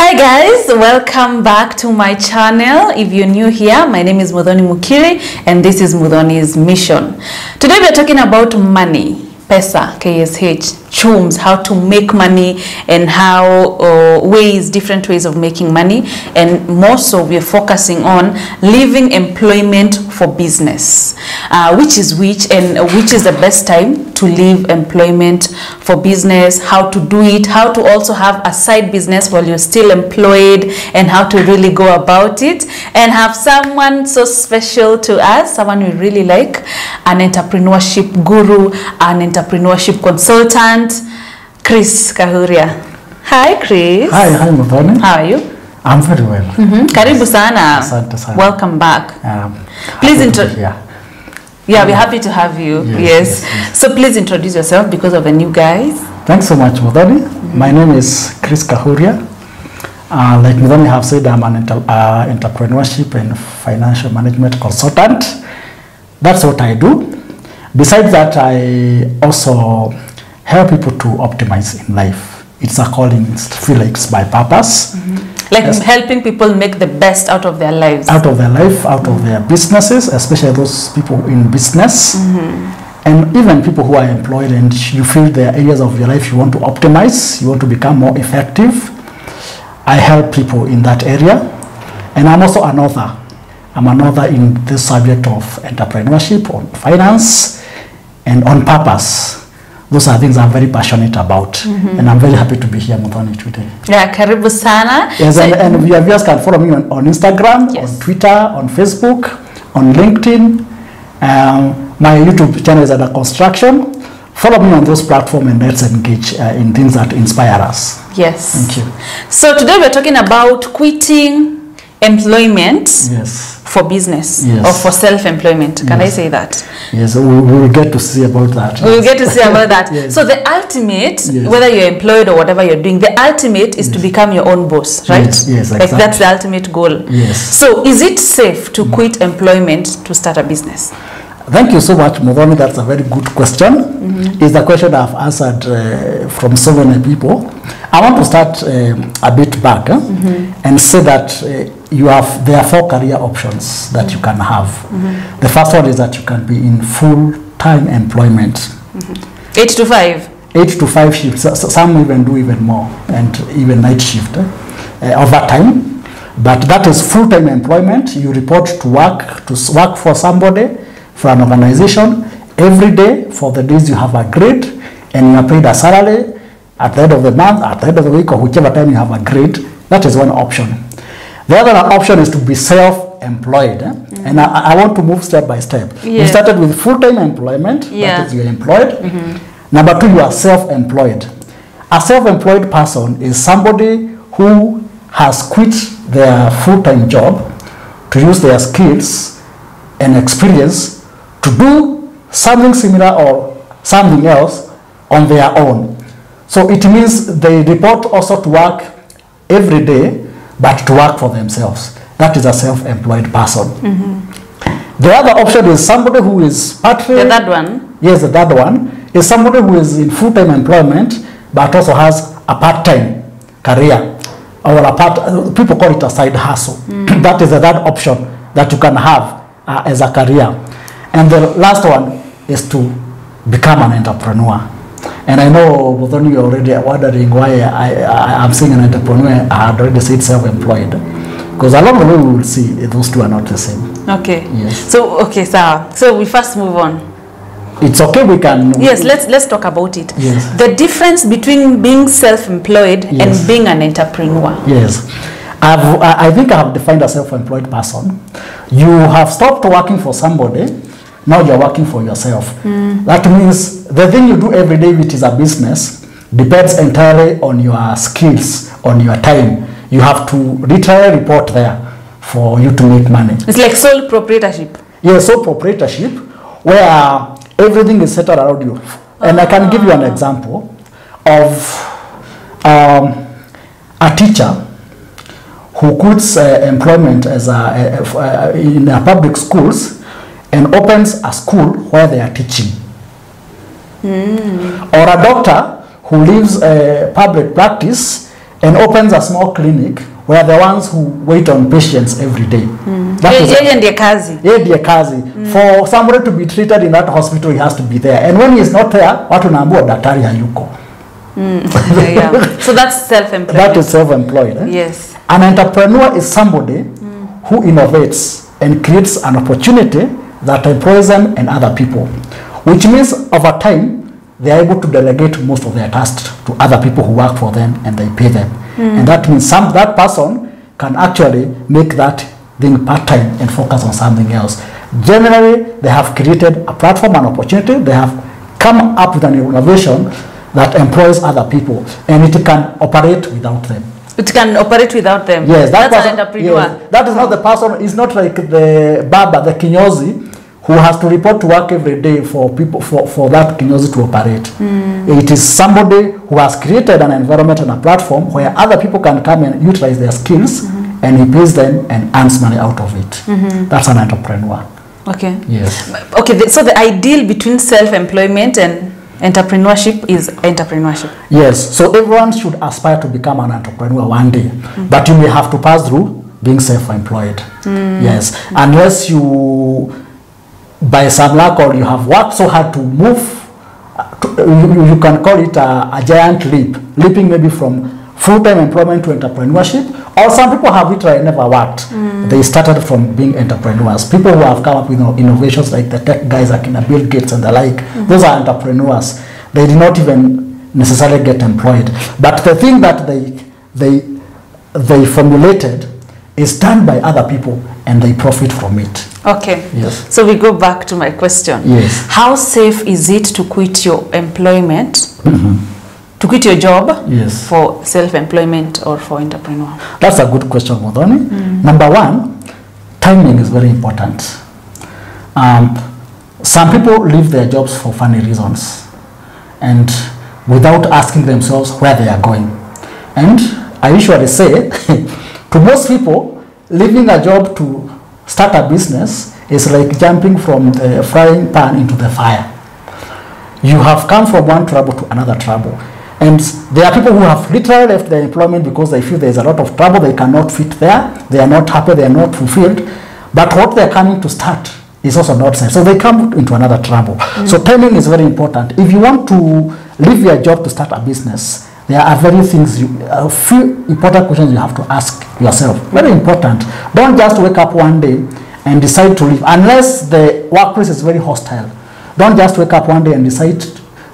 Hi guys, welcome back to my channel. If you're new here, my name is MUKIRI and this is MUTHONI's mission. Today we are talking about money, pesa, KSH, chums, how to make money and how different ways of making money, and more so we are focusing on leaving employment for business, which is the best time to leave employment for business, how to do it, how to also have a side business while you're still employed, and how to really go about it, and have someone so special to us, someone we really like, an entrepreneurship guru, an entrepreneurship consultant, Chris Kahuria. Hi Chris. Hi Muthoni. How are you? I'm very well. Karibu sana. Asante sana. Welcome back. Please we're happy to have you. Yes. So please introduce yourself because of the new guys. Thanks so much, Muthoni. My name is Chris Kahuria. Like Muthoni have said, I'm an entrepreneurship and financial management consultant. That's what I do. Besides that, I also help people to optimize in life. It's a calling. I feel like it's my purpose. Like helping people make the best out of their lives. Out of their life, out of their businesses, especially those people in business. And even people who are employed and you feel there are areas of your life you want to optimize, you want to become more effective. I help people in that area. And I'm also an author. I'm an author in this subject of entrepreneurship, on finance, and on purpose. Those are things I'm very passionate about, and I'm very happy to be here, Muthoni, today. Yeah, karibu sana. Yes, and your viewers can follow me on Instagram, on Twitter, on Facebook, on LinkedIn. My YouTube channel is under construction. Follow me on those platforms and let's engage in things that inspire us. Yes. Thank you. So today we're talking about quitting employment for business or for self-employment. Can I say that? Yes, we will get to see about that. We will get to see about that. So the ultimate, whether you're employed or whatever you're doing, the ultimate is to become your own boss, right? Yes, exactly. Like that's the ultimate goal. Yes. So is it safe to quit employment to start a business? Thank you so much, Muthoni. That's a very good question. It's a question I've answered from so many people. I want to start a bit back and say that there are 4 career options that you can have. The first one is that you can be in full-time employment. 8 to 5? 8 to 5 shifts. Some even do even more, and even night shift overtime. But that is full-time employment. You report to work for somebody, for an organization, every day for the days you have agreed, and you are paid a salary at the end of the month, at the end of the week, or whichever time you have agreed. That is one option. The other option is to be self-employed. And I want to move step by step. We started with full-time employment, that is you're employed. Number 2, you are self-employed. A self-employed person is somebody who has quit their full-time job to use their skills and experience to do something similar or something else on their own. So it means they report also to work every day, but to work for themselves. That is a self-employed person. The other option is somebody who is partly... The third one? Yes, the third one is somebody who is in full-time employment, but also has a part-time career, or people call it a side hustle. That is the third option that you can have as a career. And the last one is to become an entrepreneur. And I know, Muthoni, you're already wondering why I'm saying an entrepreneur. I had already said self-employed. Because along the way we will see those two are not the same. Okay. Yes. So we first move on. It's okay, we can... Yes, let's talk about it. Yes. The difference between being self-employed and being an entrepreneur. Yes. I think I have defined a self-employed person. You have stopped working for somebody. Now you're working for yourself. That means the thing you do every day, which is a business, depends entirely on your skills, on your time. You have to literally report there for you to make money. It's like sole proprietorship. Yeah, sole proprietorship, where everything is set around you. And I can give you an example of a teacher who quits employment as in public schools and opens a school where they are teaching. Or a doctor who leaves public practice and opens a small clinic where the ones who wait on patients every day. For somebody to be treated in that hospital, he has to be there. And when he is not there, watu naambiwa daktari hayuko. So that's self-employed. That is self-employed. Yes. An entrepreneur is somebody who innovates and creates an opportunity that employs them and other people, which means over time they are able to delegate most of their tasks to other people who work for them and they pay them. And that means that person can actually make that thing part-time and focus on something else. Generally, they have created a platform, an opportunity. They have come up with an innovation that employs other people, and it can operate without them. It can operate without them. Yes, that's person, an entrepreneur. Yes, that is not the person. It's not like the barber, the kinyozi, who has to report to work every day for people for that kinyozi to operate. It is somebody who has created an environment and a platform where other people can come and utilize their skills, and he pays them and earns money out of it. That's an entrepreneur. Okay. Yes. Okay. So the ideal between self-employment and entrepreneurship is entrepreneurship. Yes. So everyone should aspire to become an entrepreneur one day, but you may have to pass through being self-employed. Yes. Unless you, by some luck, or you have worked so hard to move, you can call it a giant leap, leaping maybe from full-time employment to entrepreneurship, or some people have literally never worked. They started from being entrepreneurs. People who have come up with innovations like the tech guys like Bill Gates and the like, those are entrepreneurs. They did not even necessarily get employed. But the thing that they formulated is done by other people and they profit from it. Okay. Yes. So we go back to my question. Yes. How safe is it to quit your employment, to quit your job, yes, for self-employment or for entrepreneur? That's a good question, Muthoni. Number one, timing is very important. Some people leave their jobs for funny reasons and without asking themselves where they are going. And I usually say, to most people, leaving a job to start a business is like jumping from the frying pan into the fire. You have come from one trouble to another trouble. And there are people who have literally left their employment because they feel there is a lot of trouble, they cannot fit there, they are not happy, they are not fulfilled. But what they are coming to start is also not safe. So they come into another trouble. So timing is very important. If you want to leave your job to start a business, there are a few important questions you have to ask yourself. Very important. Don't just wake up one day and decide to leave, unless the workplace is very hostile. Don't just wake up one day and decide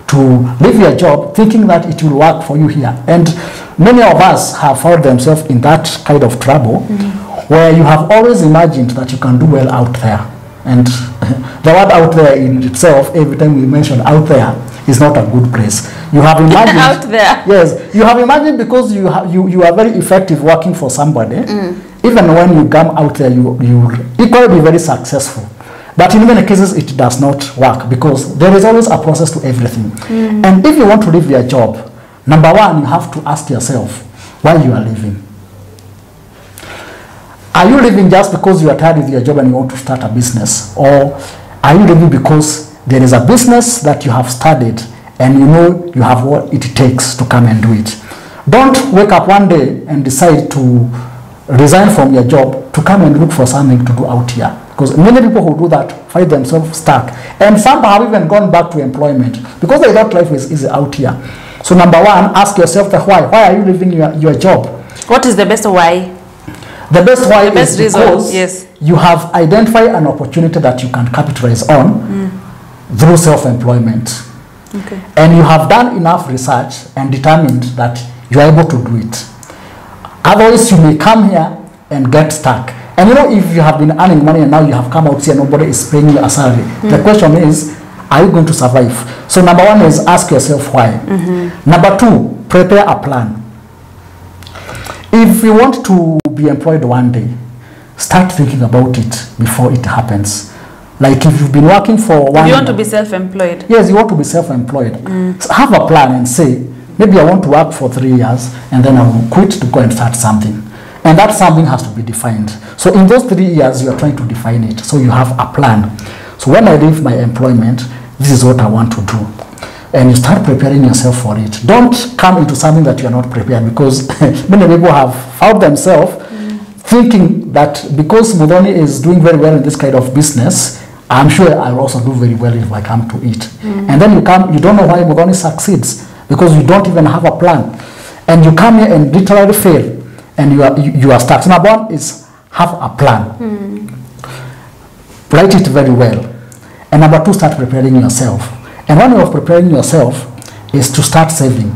to leave your job thinking that it will work for you here. And many of us have found themselves in that kind of trouble, where you have always imagined that you can do well out there. And the word out there in itself, every time we mention out there, is not a good place. You have imagined out there. Yes, you have imagined because you are very effective working for somebody. Even when you come out there, you will equally be very successful. But in many cases, it does not work because there is always a process to everything. And if you want to leave your job, number one, you have to ask yourself why you are leaving. Are you leaving just because you are tired with your job and you want to start a business? Or are you leaving because there is a business that you have studied and you know you have what it takes to come and do it? Don't wake up one day and decide to resign from your job to come and look for something to do out here. Because many people who do that find themselves stuck. And some have even gone back to employment because they thought life is easy out here. So number one, ask yourself the why. Why are you leaving your job? What is the best why? The best why is because yes, you have identified an opportunity that you can capitalize on through self-employment. Okay. And you have done enough research and determined that you are able to do it. Otherwise, you may come here and get stuck. And you know, if you have been earning money and now you have come out here, nobody is paying you a salary. The question is, are you going to survive? So number one is ask yourself why. Number two, prepare a plan. If you want to be employed one day, start thinking about it before it happens. Like if you've been working for one year. You want to be self-employed? Yes, you want to be self-employed. So have a plan and say, maybe I want to work for 3 years and then I will quit to go and start something. And that something has to be defined. So in those 3 years, you are trying to define it. So you have a plan. So when I leave my employment, this is what I want to do. and you start preparing yourself for it. Don't come into something that you are not prepared, because many people have found themselves thinking that because MUTHONI is doing very well in this kind of business, I'm sure I'll also do very well if I come to it. And then you don't know why MUTHONI succeeds, because you don't even have a plan. And you come here and literally fail, and you are stuck. So number one is have a plan. Write it very well. And number two, start preparing yourself. And one way of preparing yourself is to start saving.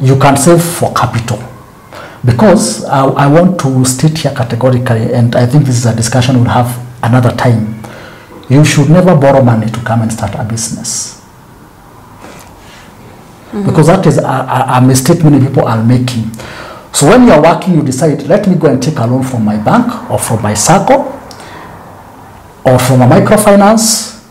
You can save for capital. Because I want to state here categorically, and I think this is a discussion we'll have another time, you should never borrow money to come and start a business. Because that is a mistake many people are making. So when you are working, you decide, let me go and take a loan from my bank or from my circle or from a microfinance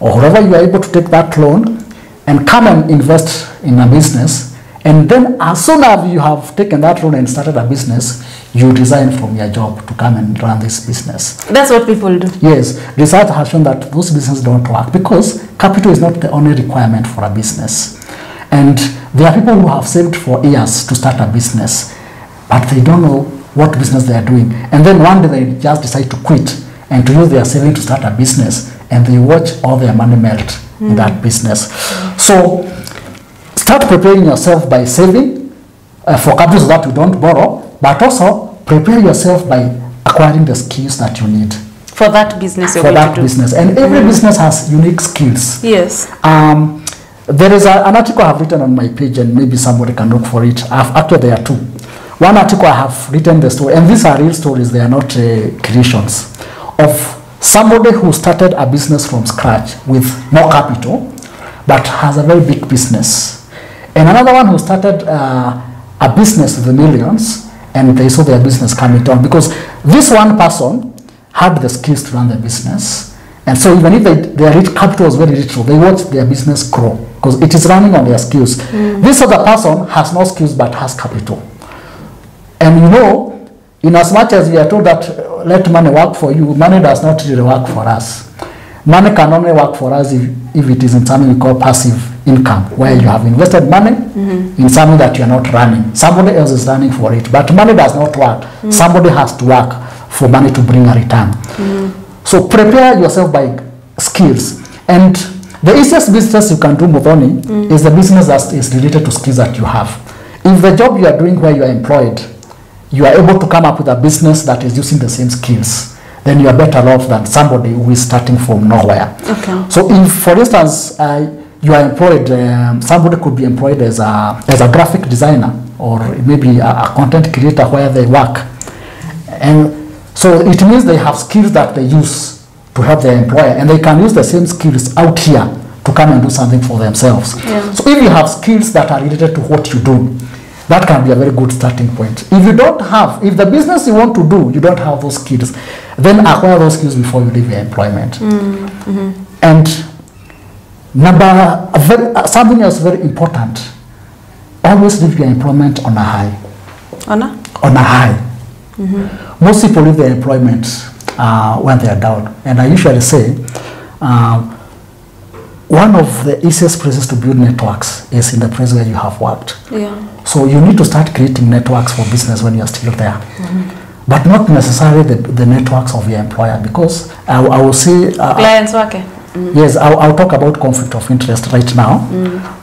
or wherever you are able to take that loan and come and invest in a business. And then as soon as you have taken that loan and started a business, you resign from your job to come and run this business. That's what people do. Yes, research has shown that those businesses don't work because capital is not the only requirement for a business. And there are people who have saved for years to start a business, but they don't know what business they are doing. And then one day they just decide to quit and to use their saving to start a business, and they watch all their money melt in that business. So start preparing yourself by saving for capital so that you don't borrow, but also prepare yourself by acquiring the skills that you need for that business. For that business. And every business has unique skills. Yes. There is an article I have written on my page, and maybe somebody can look for it. Actually, there are two. One article I have written the story, and these are real stories, they are not creations, of somebody who started a business from scratch with no capital, but has a very big business. And another one who started a business with the millions, and they saw their business coming down because this one person had the skills to run the business. And so even if their capital was very little, they watched their business grow because it is running on their skills. This other person has no skills but has capital. And you know, in as much as we are told that let money work for you, money does not really work for us. Money can only work for us if it is in something we call passive income, where you have invested money in something that you are not running. Somebody else is running for it, but money does not work. Somebody has to work for money to bring a return. So prepare yourself by skills. And the easiest business you can do, MUTHONI, is the business that is related to skills that you have. If the job you are doing where you are employed, you are able to come up with a business that is using the same skills, then you are better off than somebody who is starting from nowhere. Okay. So if, for instance, you are employed, somebody could be employed as a graphic designer or maybe a content creator where they work. And so it means they have skills that they use to help their employer, and they can use the same skills out here to come and do something for themselves. Yeah. So if you have skills that are related to what you do, that can be a very good starting point. If you don't have, if the business you want to do, you don't have those skills, then acquire those skills before you leave your employment. And something else very important, always leave your employment on a high. On a high. Most people leave their employment when they are down. And I usually say, one of the easiest places to build networks is in the place where you have worked. Yeah. So you need to start creating networks for business when you are still there. But not necessarily the networks of your employer, because I will say... clients work. Yes, I'll talk about conflict of interest right now.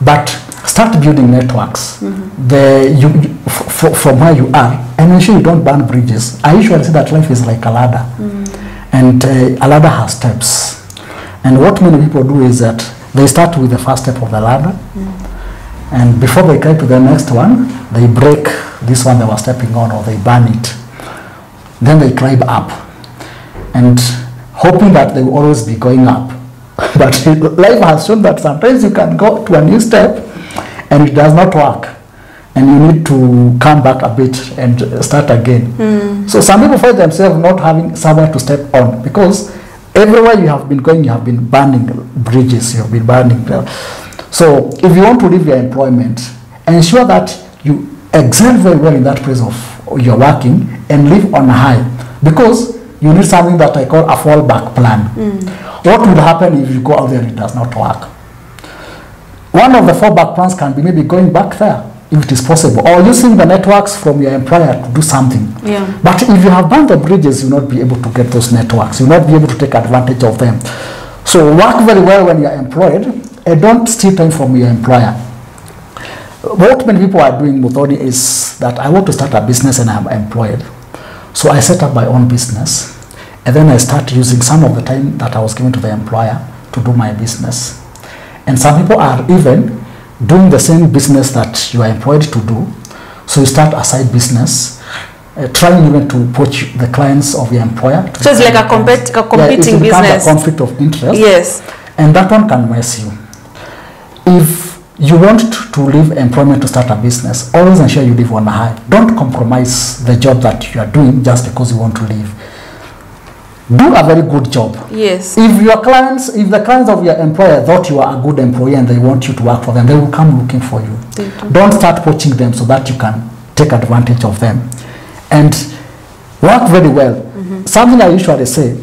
But start building networks from where you are, and ensure you don't burn bridges. I usually say that life is like a ladder, and a ladder has steps. And what many people do is that they start with the first step of the ladder, and before they get to the next one, they break this one they were stepping on, or they burn it. Then they climb up, and hoping that they will always be going up. But life has shown that sometimes you can go to a new step and it does not work, and you need to come back a bit and start again. So some people find themselves not having somewhere to step on, because everywhere you have been going, you have been burning bridges, you have been burning. So if you want to leave your employment, ensure that you excel very well in that place of you're working and live on high, because you need something that I call a fallback plan. What will happen if you go out there and it does not work? one of the fallback plans can be maybe going back there, if it is possible, or using the networks from your employer to do something. Yeah. But if you have burned the bridges, you'll not be able to get those networks. You'll not be able to take advantage of them. So work very well when you're employed, and don't steal time from your employer. What many people are doing, Muthoni, is that I want to start a business and I'm employed. So I set up my own business, and then I start using some of the time that I was given to the employer to do my business. And some people are even doing the same business that you are employed to do. So you start a side business, trying even to poach the clients of your employer. So it's like a competing business. A conflict of interest. Yes. And that one can mess you. If you want to leave employment to start a business, always ensure you leave on a high. Don't compromise the job that you are doing just because you want to leave. Do a very good job. Yes. If the clients of your employer thought you are a good employee and they want you to work for them, they will come looking for you. Don't start poaching them so that you can take advantage of them. And work very well. Something I usually say,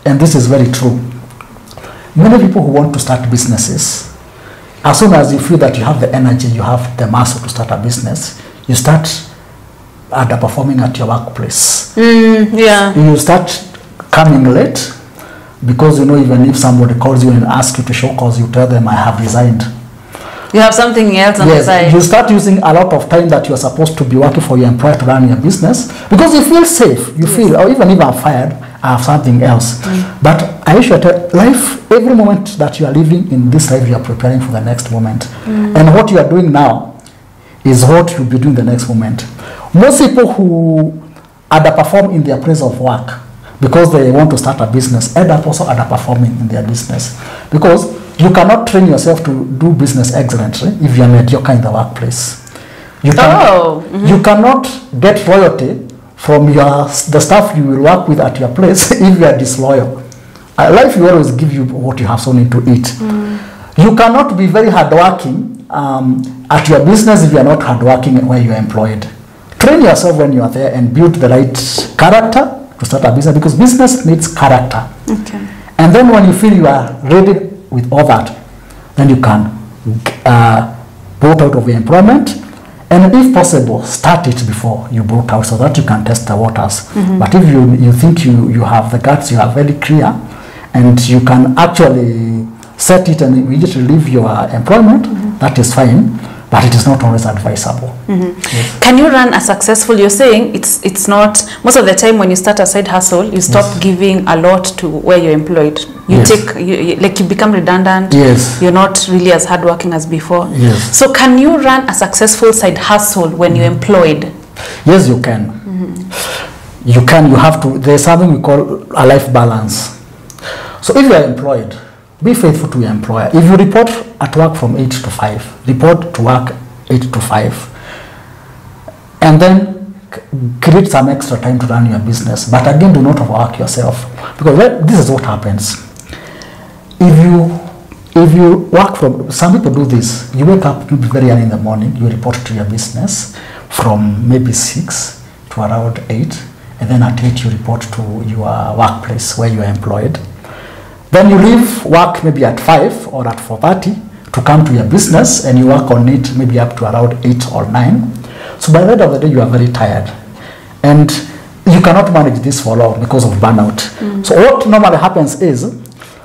and this is very true, many people who want to start businesses, as soon as you feel that you have the energy, you have the muscle to start a business, you start underperforming at your workplace. Yeah. You start coming late because, you know, even if somebody calls you and asks you to show cause, you tell them I have resigned. You have something else on the side. You start using a lot of time that you are supposed to be working for your employer to run your business because you feel safe. You feel, or even if I'm fired, I have something else. But I usually tell life, every moment that you are living in this life, you are preparing for the next moment. And what you are doing now is what you'll be doing the next moment. Most people who underperform in their place of work because they want to start a business end up also underperforming in their business, because you cannot train yourself to do business excellently if you are mediocre in the workplace. You cannot get loyalty from the staff you will work with at your place if you are disloyal. Life will always give you what you have sown into it. You cannot be very hardworking at your business if you are not hardworking where you are employed. Train yourself when you are there and build the right character to start a business, because business needs character. And then when you feel you are ready with all that, then you can bolt out of your employment, and if possible, start it before you bolt out so that you can test the waters. But if you think you have the guts, you are very clear, and you can actually set it and immediately leave your employment, that is fine. But it is not always advisable. Yes. Can you run a successful, you're saying it's not, most of the time when you start a side hustle, you stop giving a lot to where you're employed. You you become redundant. You're not really as hardworking as before. So can you run a successful side hustle when you're employed? Yes, you can. You have to, there's something we call a life balance. So if you're employed, be faithful to your employer. If you report at work from 8 to 5, report to work 8 to 5. And then create some extra time to run your business. But again, do not overwork yourself. Because this is what happens. If you work from, some people do this, you wake up very early in the morning, you report to your business from maybe 6 to around 8. And then at 8 you report to your workplace where you are employed. Then you leave work maybe at 5 or at 4:30 to come to your business, and you work on it maybe up to around 8 or 9. So by the end of the day, you are very tired. And you cannot manage this for long because of burnout. So what normally happens is,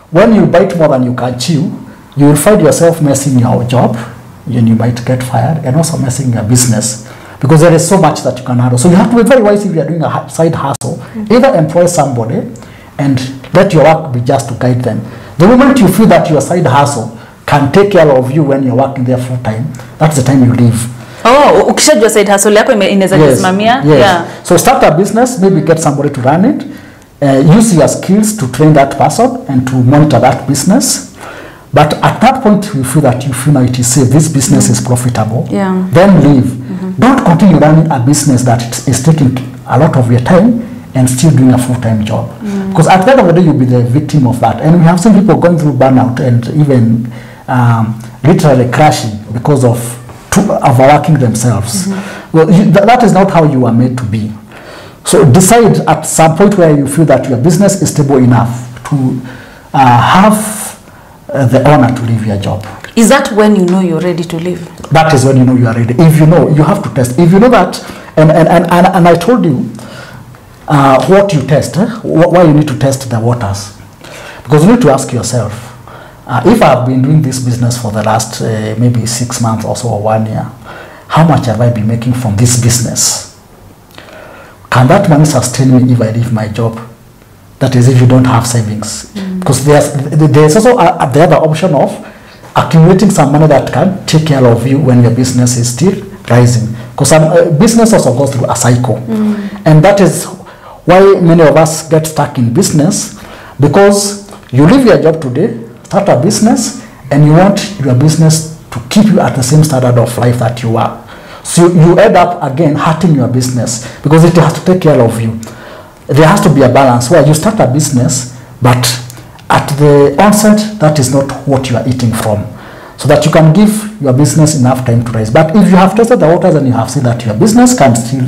when you bite more than you can chew, you will find yourself messing your job, and you might get fired, and also messing your business, because there is so much that you can handle. So you have to be very wise if you are doing a side hustle. Either employ somebody and let your work be just to guide them. The moment you feel that your side hustle can take care of you when you're working there full time, that's the time you leave. Ukishajua side hustle yako inaweza kusimamia. So start a business, maybe get somebody to run it, use your skills to train that person and to monitor that business. But at that point, you feel that it is safe, this business is profitable, then leave. Don't continue running a business that is taking a lot of your time and still doing a full-time job. Because at the end of the day, you'll be the victim of that. And we have seen people going through burnout and even literally crashing because of overworking themselves. Well, that is not how you are made to be. So decide at some point where you feel that your business is stable enough to have the honor to leave your job. Is that when you know you're ready to leave? That is when you know you are ready. If you know, you have to test. If you know that, and I told you what you test, why you need to test the waters. Because you need to ask yourself, if I've been doing this business for the last maybe 6 months or so, or 1 year, how much have I been making from this business? Can that money sustain me if I leave my job? That is, if you don't have savings. Because there's also the other option of accumulating some money that can take care of you when your business is still rising. Because some business also goes through a cycle. And that is why many of us get stuck in business, because you leave your job today, start a business, and you want your business to keep you at the same standard of life that you are. So you end up again hurting your business because it has to take care of you. There has to be a balance where you start a business, but at the onset, that is not what you are eating from, so that you can give your business enough time to rise. But if you have tested the waters and you have seen that your business can still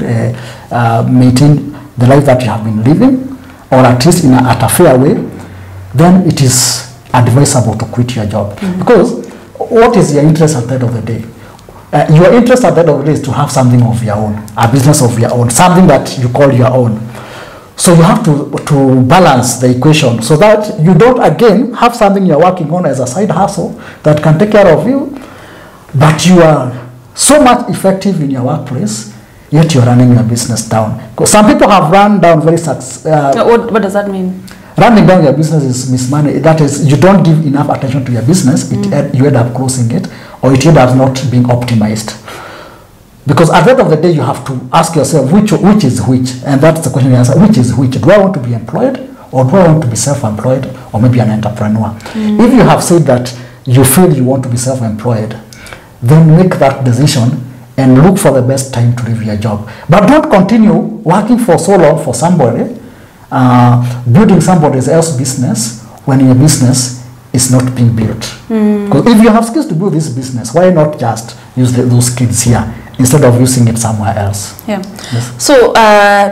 maintain the life that you have been living, or at least at a fair way, then it is advisable to quit your job. Because what is your interest at the end of the day? Your interest at the end of the day is to have something of your own, a business of your own, something that you call your own. So you have to balance the equation so that you don't again have something you're working on as a side hustle that can take care of you, but you are so much effective in your workplace, yet you're running your business down. Because some people have run down very what does that mean? Running down your business is mismanaged. That is, you don't give enough attention to your business. You end up closing it, or it ends up not being optimized. Because at the end of the day, you have to ask yourself which is which, and that's the question you answer. Which is which? Do I want to be employed, or do I want to be self-employed, or maybe an entrepreneur? If you have said that you feel you want to be self-employed, then make that decision and look for the best time to leave your job. But don't continue working for so long for somebody, building somebody else's business when your business is not being built. Because if you have skills to build this business, why not just use those skills here instead of using it somewhere else? Yeah. Yes. So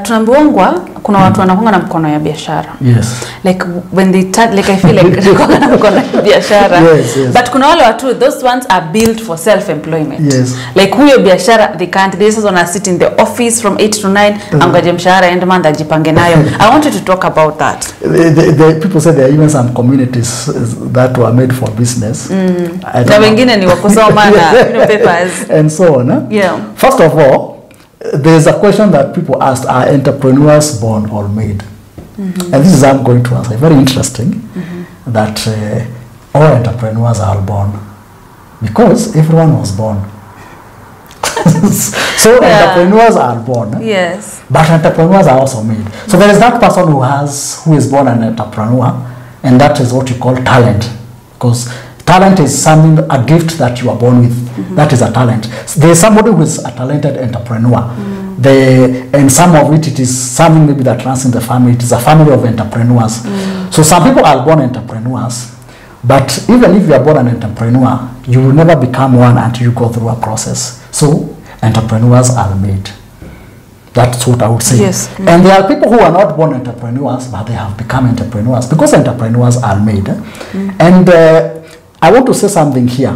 tunaambiwa kuna watu wanakuanga na mkono ya biashara. Yes. Like when they like I feel like wanakuanga na mkono ya biashara. Yes, yes. But kuna wale watu, those ones are built for self-employment. Yes. Like huyo biashara they can't. They just wanna sit in the office from 8 to 9 angoje mshahara end month ajipange nayo. I want you to talk about that. The people say there are even some communities that were made for business. Na wengine ni wakusoma na papers and so on. Yeah. First of all, there is a question that people ask: are entrepreneurs born or made? And this is I'm going to answer. Very interesting that all entrepreneurs are born, because everyone was born. So entrepreneurs are born. Yes. But entrepreneurs are also made. So there is that person who is born an entrepreneur, and that is what you call talent, because talent is something, a gift that you are born with. That is a talent. There is somebody who is a talented entrepreneur. And some of it is something maybe that runs in the family. It is a family of entrepreneurs. So some people are born entrepreneurs, but even if you are born an entrepreneur, you will never become one until you go through a process. So entrepreneurs are made. That's what I would say. Yes. And there are people who are not born entrepreneurs, but they have become entrepreneurs, because entrepreneurs are made. And I want to say something here.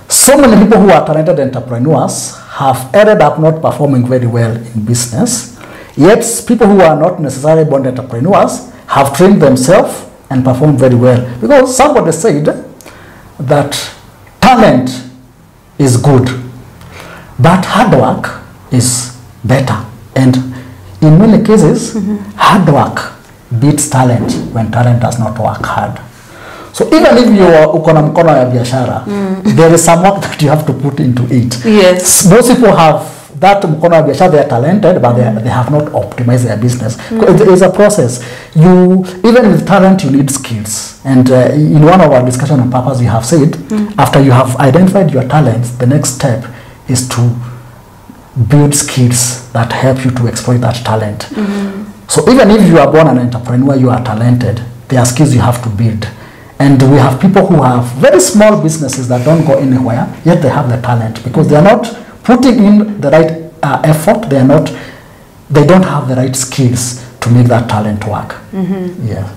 So many people who are talented entrepreneurs have ended up not performing very well in business, yet people who are not necessarily born entrepreneurs have trained themselves and performed very well. Because somebody said that talent is good, but hard work is better. And in many cases, hard work beats talent when talent does not work hard. So even if you are ukona mkono ya biashara, there is some work that you have to put into it. Yes. Most people have that mkono ya biashara, they are talented, but they have not optimized their business. It is a process. Even with talent, you need skills. And in one of our discussion on purpose, we have said, after you have identified your talents, the next step is to build skills that help you to exploit that talent. So even if you are born an entrepreneur, you are talented, there are skills you have to build. And we have people who have very small businesses that don't go anywhere, yet they have the talent, because they are not putting in the right effort. They don't have the right skills to make that talent work. Yeah.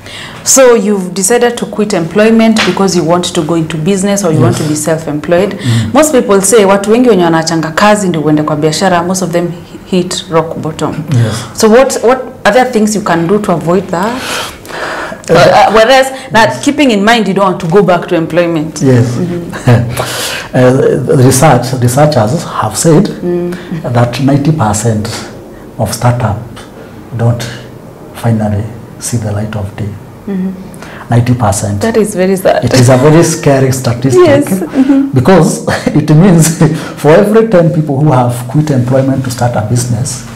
So you've decided to quit employment because you want to go into business or you want to be self-employed. Most people say watu wengi wenye wanachanga kazi ndio uende kwa biashara, most of them hit rock bottom. Yes. So what other things you can do to avoid that? Whereas now keeping in mind you don't want to go back to employment. Yes. Researchers have said that 90% of startups don't finally see the light of day. 90%. That is very sad. It is a very scary statistic. Yes. Because it means for every 10 people who have quit employment to start a business,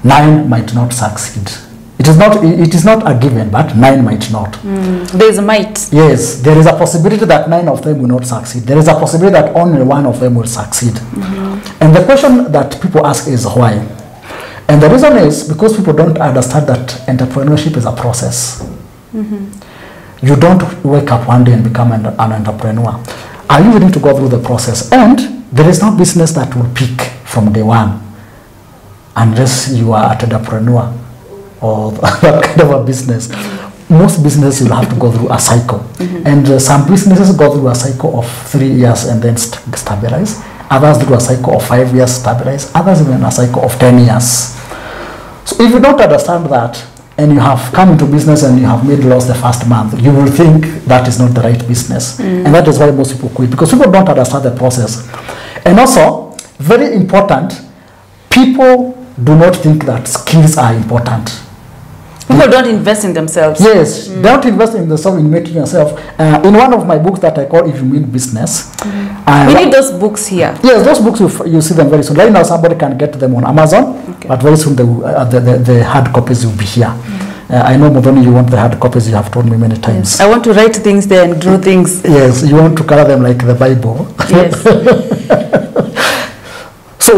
9 might not succeed. It is not a given, but 9 might not. There is a might. Yes, there is a possibility that 9 of them will not succeed. There is a possibility that only 1 of them will succeed. And the question that people ask is why? And the reason is because people don't understand that entrepreneurship is a process. You don't wake up one day and become an entrepreneur. Are you willing to go through the process? And there is no business that will peak from day one unless you are an entrepreneur or that kind of a business. Most businesses will have to go through a cycle. And some businesses go through a cycle of 3 years and then stabilize. Others do a cycle of 5 years, stabilize. Others even a cycle of 10 years. So if you don't understand that, and you have come into business and you have made loss the first month, you will think that is not the right business. And that is why most people quit, because people don't understand the process. And also, very important, people do not think that skills are important. People don't invest in themselves. Yes, they don't invest in themselves, in making yourself. In one of my books that I call If You Mean Business. We need those books here. Yes, those books, you see them very soon. Right now, somebody can get them on Amazon, but very soon the hard copies will be here. I know, Muthoni, you want the hard copies, you have told me many times. Yes. I want to write things there and draw things. Yes, you want to color them like the Bible. Yes. So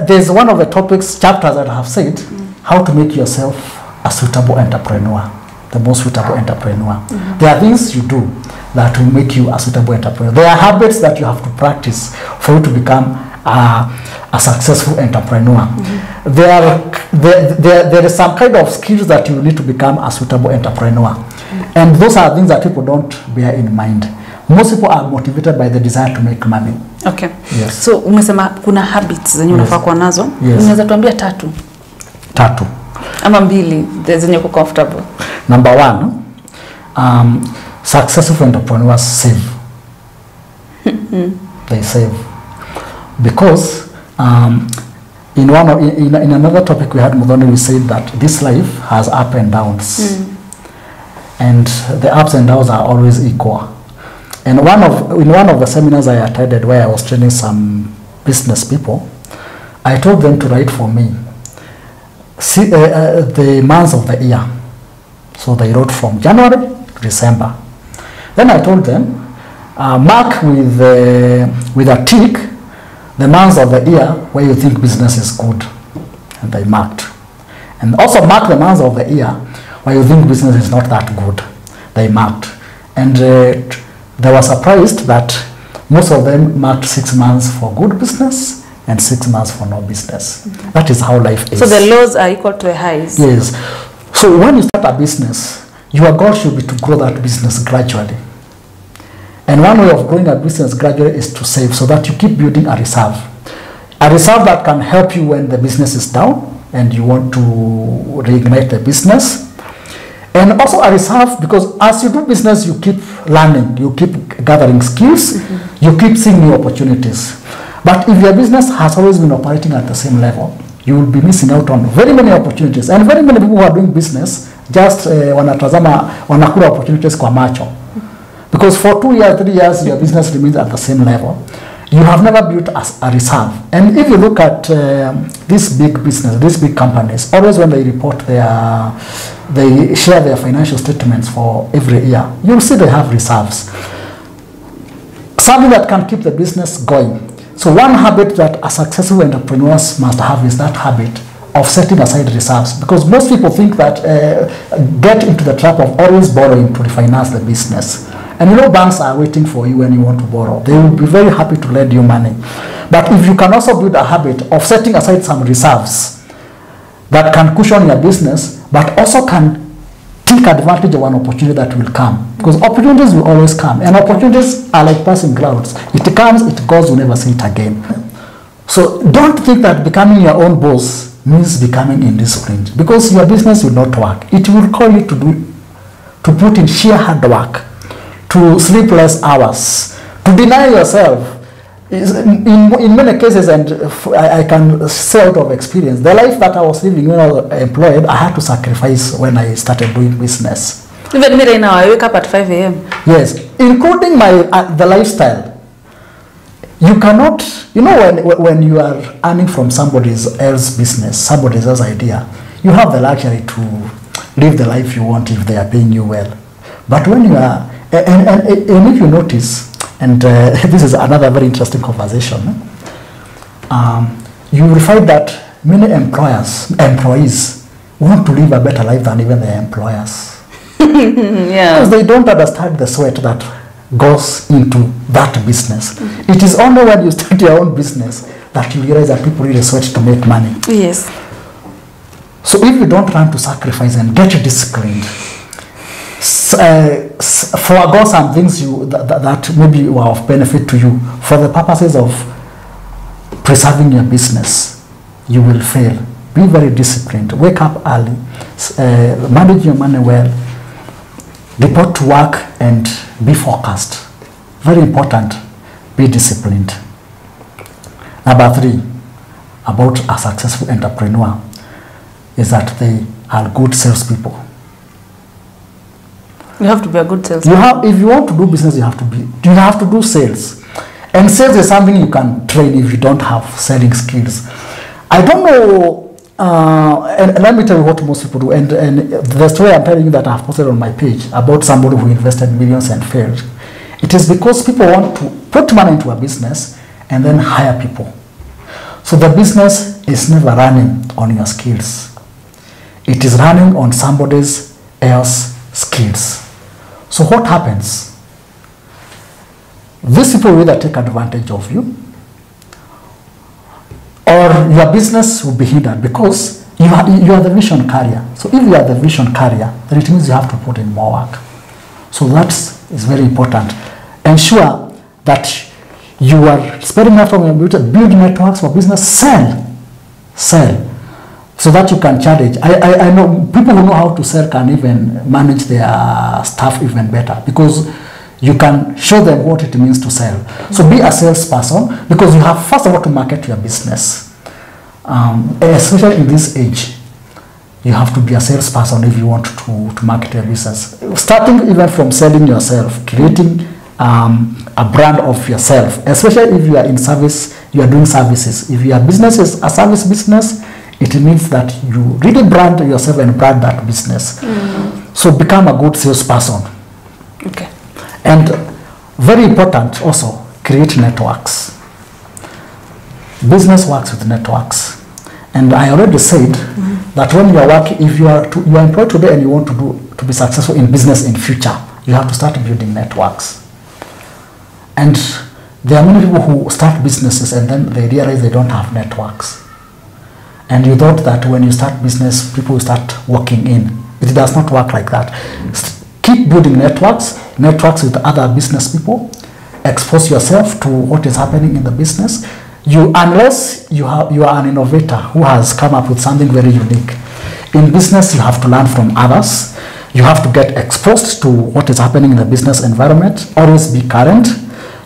there's one of the chapters that I have said, how to make yourself a suitable entrepreneur, the most suitable entrepreneur. There are things you do that will make you a suitable entrepreneur. There are habits that you have to practice for you to become a successful entrepreneur. There is some kind of skills that you need to become a suitable entrepreneur. And those are things that people don't bear in mind. Most people are motivated by the desire to make money. Okay. Yes. So umesema kuna habits zenye unafaa kuwa nazo. Unaweza tuambia 3? 3. Ama 2 zenye uko comfortable. Number 1, successful entrepreneurs save. They save. Because in another topic we had, Muthoni, we said that this life has ups and downs. And the ups and downs are always equal. And in one of the seminars I attended where I was training some business people, I told them to write for me the months of the year. So they wrote from January to December. Then I told them, mark with a tick the months of the year where you think business is good. And they marked. And also mark the months of the year where you think business is not that good. They marked. And they were surprised that most of them marked 6 months for good business and 6 months for no business. That is how life is. So the lows are equal to the highs. Yes. So when you start a business, your goal should be to grow that business gradually. And one way of growing a business gradually is to save, so that you keep building a reserve. A reserve that can help you when the business is down and you want to reignite the business. And also a reserve, because as you do business, you keep learning, you keep gathering skills, you keep seeing new opportunities. But if your business has always been operating at the same level, you will be missing out on very many opportunities. And very many people who are doing business just wanakula opportunities kwa macho. Because for 2 years, 3 years, your business remains at the same level. You have never built a reserve. And if you look at this big business, these big companies, always when they report they share their financial statements for every year, you'll see they have reserves. Something that can keep the business going. So one habit that a successful entrepreneurs must have is that habit of setting aside reserves. Because most people think that get into the trap of always borrowing to refinance the business. And you know, banks are waiting for you when you want to borrow. They will be very happy to lend you money. But if you can also build a habit of setting aside some reserves that can cushion your business, but also can take advantage of an opportunity that will come. Because opportunities will always come, and opportunities are like passing clouds. It comes, it goes, you'll never see it again. So don't think that becoming your own boss means becoming indisciplined, because your business will not work. It will call you to put in sheer hard work, to sleepless hours, to deny yourself. In many cases, and I can say out of experience, the life that I was living when I was employed, I had to sacrifice when I started doing business. Even me right now, I wake up at 5 a.m. Yes, including the lifestyle. You cannot, when you are earning from somebody else's business, somebody else's idea, you have the luxury to live the life you want if they are paying you well. But when you are, and if you notice, and this is another very interesting conversation, you will find that many employees want to live a better life than even their employers. Yeah. Because they don't understand the sweat that goes into that business. It is only when you start your own business that you realize that people really sweat to make money. Yes. So if you don't learn to sacrifice and get disciplined, forego some things that maybe were of benefit to you for the purposes of preserving your business, you will fail. Be very disciplined. Wake up early. Manage your money well. Report to work and be focused. Very important. Be disciplined. Number 3, about a successful entrepreneur, is that they are good salespeople. You have to be a good salesman. If you want to do business, you have to do sales. And sales is something you can train if you don't have selling skills. I don't know, and let me tell you what most people do. And the story I'm telling you that I've posted on my page about somebody who invested millions and failed. It is because people want to put money into a business and then hire people. So the business is never running on your skills. It is running on somebody else's skills. So what happens? These people will either take advantage of you, or your business will be hindered because you are the vision carrier. So if you are the vision carrier, then it means you have to put in more work. So that is very important. Ensure that you are spending enough from your build networks for business, sell, so that you can challenge. I know people who know how to sell can even manage their staff even better, because you can show them what it means to sell. So be a salesperson, because you have first of all to market your business. Especially in this age, you have to be a salesperson if you want to market your business. Starting even from selling yourself, creating a brand of yourself, especially if you are in service, you are doing services. If your business is a service business, it means that you really brand yourself and brand that business. So become a good salesperson. Okay. And very important also, create networks. Business works with networks. And I already said that when you are working, if you are employed today and you want to be successful in business in future, you have to start building networks. And there are many people who start businesses and then they realize they don't have networks. And you thought that when you start business, people will start walking in. It does not work like that. Keep building networks with other business people. Expose yourself to what is happening in the business. Unless you are an innovator who has come up with something very unique. In business, you have to learn from others. You have to get exposed to what is happening in the business environment. Always be current.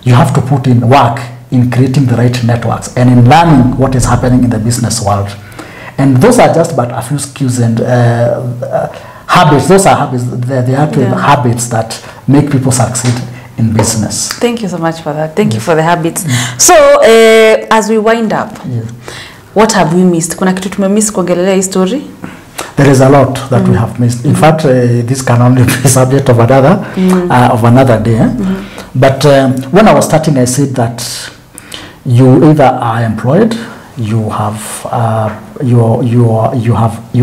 You have to put in work in creating the right networks and in learning what is happening in the business world. And those are just but a few skills and habits. Those are habits. They are habits that make people succeed in business. Thank you so much for that. Thank you for the habits. So as we wind up, what have we missed? Kuna kitu tumemiss kuongelea hii story? There is a lot that we have missed. In fact, this can only be subject of another day. But when I was starting, I said that you either are employed, you are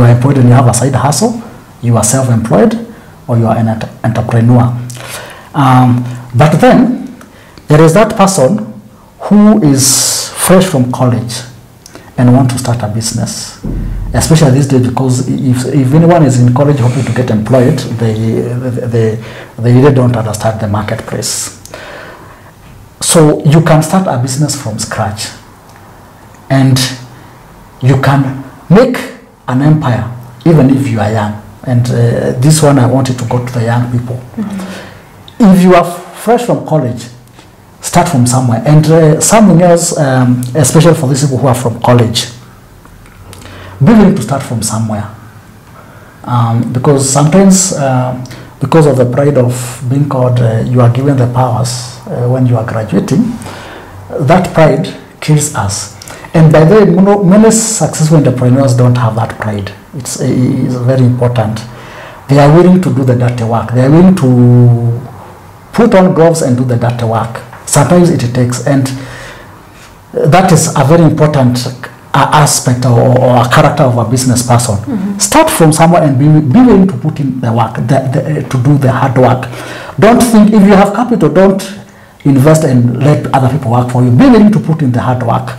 employed and you have a side hustle, you are self-employed, or you are an entrepreneur. But then there is that person who is fresh from college and want to start a business, especially these days, because if anyone is in college hoping to get employed, they really don't understand the marketplace. So you can start a business from scratch, and you can make an empire even if you are young. And this one I wanted to go to the young people. If you are fresh from college, start from somewhere. And something else, especially for these people who are from college, be willing to start from somewhere. Because sometimes, because of the pride of being called, you are given the powers when you are graduating, that pride kills us. And by the way, many successful entrepreneurs don't have that pride. It's very important. They are willing to do the dirty work. They are willing to put on gloves and do the dirty work. Sometimes it takes, and that is a very important aspect or a character of a business person. Start from somewhere and be willing to put in the work, to do the hard work. Don't think, if you have capital, don't invest and let other people work for you. Be willing to put in the hard work.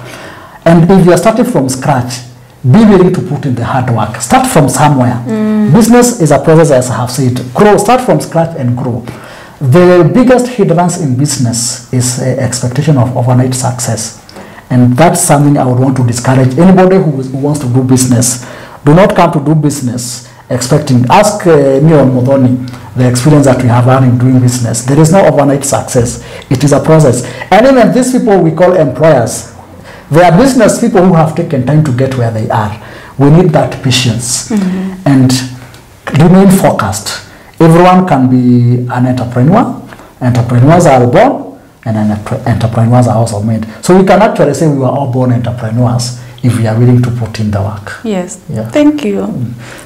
And if you are starting from scratch, be willing to put in the hard work. Start from somewhere. Business is a process, as I have said. Grow, start from scratch and grow. The biggest hindrance in business is expectation of overnight success. And that's something I would want to discourage anybody who wants to do business. Do not come to do business expecting. Ask me on MUTHONI, the experience that we have had in doing business. There is no overnight success. It is a process. And even these people we call employers, they are business people who have taken time to get where they are. We need that patience and remain focused. Everyone can be an entrepreneur. Entrepreneurs are born, and entrepreneurs are also made. So we can actually say we were all born entrepreneurs if we are willing to put in the work. Yes. Yeah. Thank you.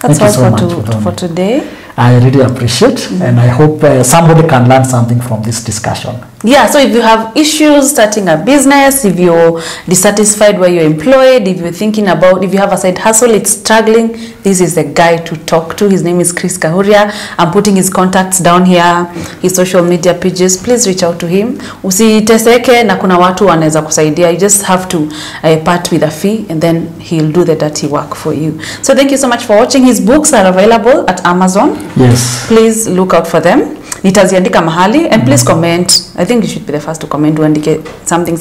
That's all for today. I really appreciate, and I hope somebody can learn something from this discussion. Yeah, so if you have issues starting a business, if you're dissatisfied where you're employed, if you're thinking about, if you have a side hustle, it's struggling, this is the guy to talk to. His name is Kahuria. I'm putting his contacts down here, his social media pages. Please reach out to him. Usiteseke na kuna watu wanaweza kusaidia. You just have to part with a fee, and then he'll do the dirty work for you. So thank you so much for watching. His books are available at Amazon. Yes. Please look out for them. Nitaziandika mahali, and please comment. I think you should be the first to comment to indicate something.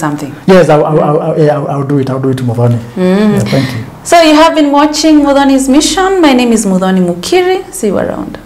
Yes, I'll do it. I'll do it, MUTHONI. Yeah, thank you. So you have been watching MUTHONI's Mission. My name is MUTHONI Mukiri. See you around.